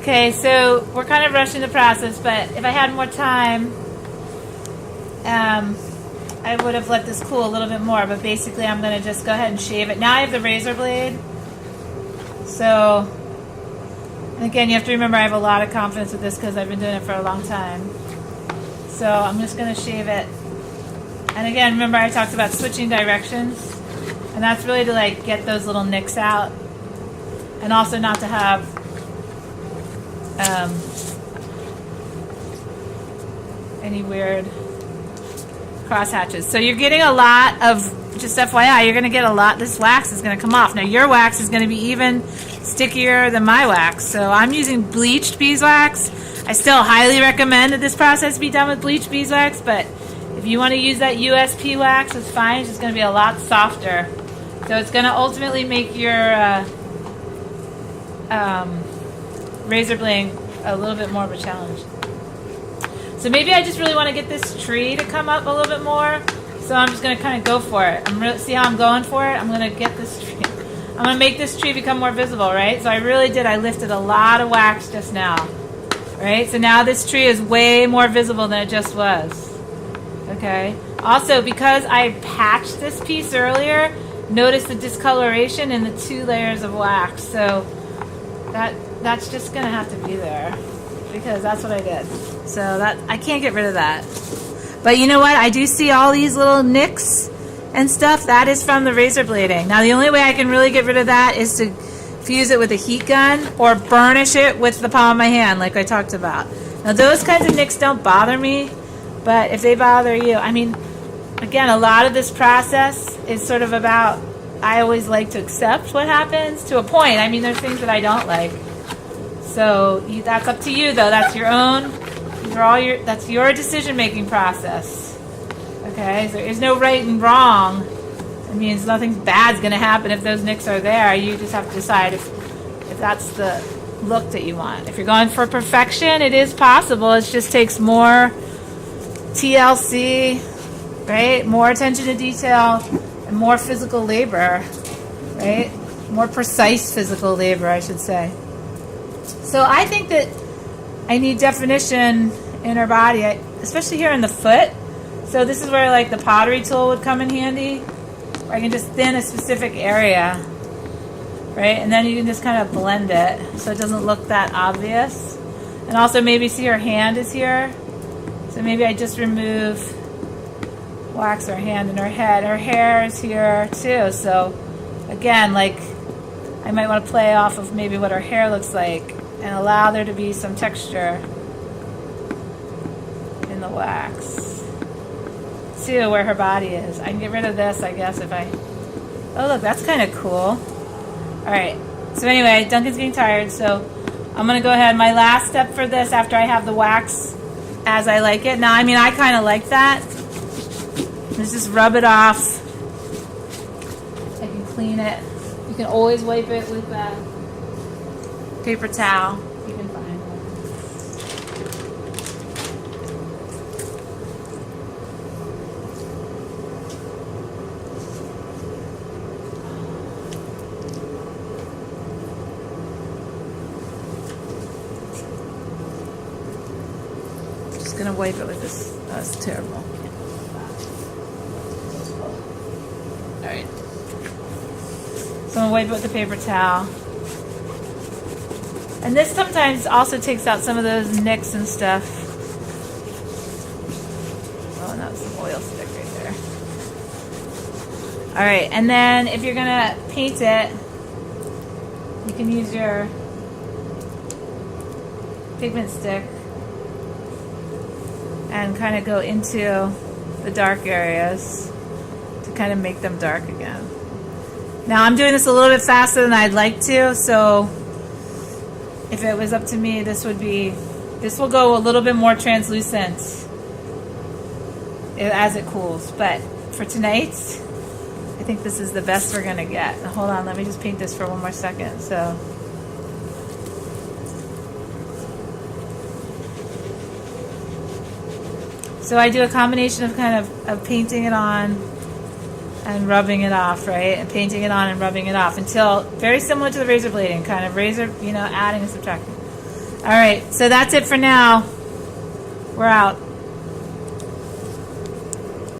Okay, so we're kind of rushing the process, but if I had more time, I would have let this cool a little bit more, but basically I'm going to just go ahead and shave it. Now I have the razor blade. So, and again, you have to remember I have a lot of confidence with this because I've been doing it for a long time. So I'm just going to shave it. And again, remember I talked about switching directions. And that's really to like get those little nicks out. And also not to have any weird cross hatches. So you're getting a lot of, just FYI, you're going to get a lot, this wax is going to come off. Now your wax is going to be even stickier than my wax. So I'm using bleached beeswax. I still highly recommend that this process be done with bleached beeswax, but if you want to use that USP wax, it's fine. It's just going to be a lot softer. So it's going to ultimately make your razor blading a little bit more of a challenge. So maybe I just really want to get this tree to come up a little bit more. So I'm just going to kind of go for it. See how I'm going for it? I'm going to get this tree. I'm going to make this tree become more visible, right? So I lifted a lot of wax just now. Right? So now this tree is way more visible than it just was. Okay? Also, because I patched this piece earlier, notice the discoloration in the 2 layers of wax. So that's just going to have to be there because that's what I did. So that I can't get rid of that. But you know what? I do see all these little nicks and stuff. That is from the razor blading. Now the only way I can really get rid of that is to fuse it with a heat gun or burnish it with the palm of my hand like I talked about. Now those kinds of nicks don't bother me, but if they bother you, I mean, again, a lot of this process is sort of about, I always like to accept what happens to a point. I mean, there's things that I don't like. So that's up to you though. That's your own. That's your decision-making process. Okay, so there's no right and wrong. It means nothing bad's going to happen if those nicks are there. You just have to decide if that's the look that you want. If you're going for perfection, it is possible. It just takes more TLC, right? More attention to detail and more physical labor, right? More precise physical labor, I should say. So I think that I need definition in our body, especially here in the foot. So this is where like the pottery tool would come in handy, where I can just thin a specific area, right? And then you can just kind of blend it so it doesn't look that obvious. And also maybe see her hand is here. So maybe I just remove wax her hand and her head. Her hair is here too. So again, like I might want to play off of maybe what her hair looks like and allow there to be some texture in the wax. Too, where her body is. I can get rid of this, I guess, if I... Oh, look, that's kind of cool. Alright, so anyway, Duncan's getting tired, so I'm going to go ahead. My last step for this, after I have the wax as I like it. Now, I mean, I kind of like that. Let's just rub it off. I can clean it. You can always wipe it with a paper towel. You can find one. Just gonna wipe it with this. That's terrible. Alright. So I'm gonna wipe it with a paper towel. And this sometimes also takes out some of those nicks and stuff. Oh, and that's some oil stick right there. Alright, and then if you're gonna paint it, you can use your pigment stick and kind of go into the dark areas to kind of make them dark again. Now I'm doing this a little bit faster than I'd like to, so if it was up to me, this will go a little bit more translucent as it cools. But for tonight, I think this is the best we're gonna get. Now, hold on, let me just paint this for one more second. So I do a combination of kind of painting it on and rubbing it off, right? And painting it on and rubbing it off until, very similar to the razor blading, kind of razor, adding and subtracting. All right, so that's it for now. We're out.